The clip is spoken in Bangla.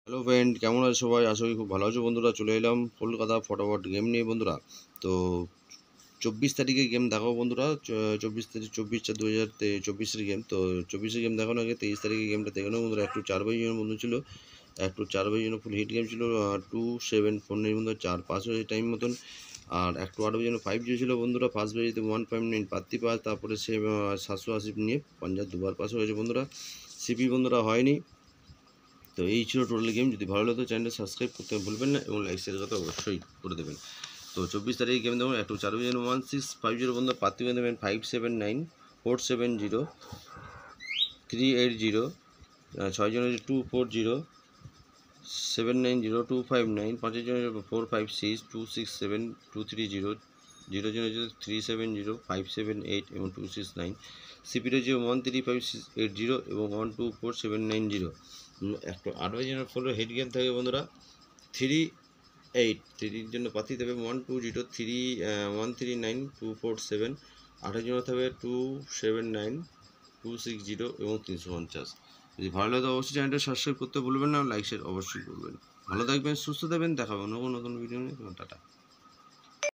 হ্যালো ফ্রেন্ড, কেমন আছো সবাই? আশা করি খুব ভালো আছো বন্ধুরা। চলে এলাম কলকাতা ফটাফট গেম নিয়ে বন্ধুরা। তো 24 তারিখে গেম দেখাবো বন্ধুরা। 24 তারিখ 24/4/2024 গেম। তো 24-এর গেম দেখানোর আগে 23 তারিখে গেমটা দেখে নেবো বন্ধুরা। একটু 4 বাই জন্য বন্ধু ছিল, একটু 4 বাই জন্য ফুল হিট গেম ছিল। 2-7 4 বন্ধুরা 4-5 হয়েছে টাইম মতন। আর একটু 8 বাই জন্য 5 ছিল বন্ধুরা। ফার্স্ট বাজিতে 1.9 পাত্তি পাস, তারপরে সে 780 নিয়ে পাঞ্জাব দুবার পাস হয়েছে বন্ধুরা। সিপি বন্ধুরা হয়নি। তো এই ছিল টোটাল গেম। যদি ভালো লাগতো চ্যানেলটা সাবস্ক্রাইব করতে ভুলবেন না এবং লাইক শেয়ার কথা অবশ্যই করে দেবেন। তো 24 তারিখে গেম দেবেন। একটু 4-1650 বন্ধু পাতি দেবেন 579 470 380 6 জনের 240 790 259 5 জনের 456 267 230 0 জনের 370 578 এবং 269 সিপির হচ্ছে 13580 এবং 124790। একটু 8 জনের ফলে হেড গেম থাকে বন্ধুরা। 3-8 জন্য পাতি দেবে 120 139 247। 8 জনের থাকবে 279 260 এবং 350। যদি ভালো লাগে অবশ্যই চ্যানেলটা সাবস্ক্রাইব করতে ভুলবেন না, লাইক শেয়ার অবশ্যই করবেন। ভালো থাকবেন, সুস্থ থাকবেন, দেখাবেন অন্য কোনো নতুন ভিডিও নিয়ে। টাটা।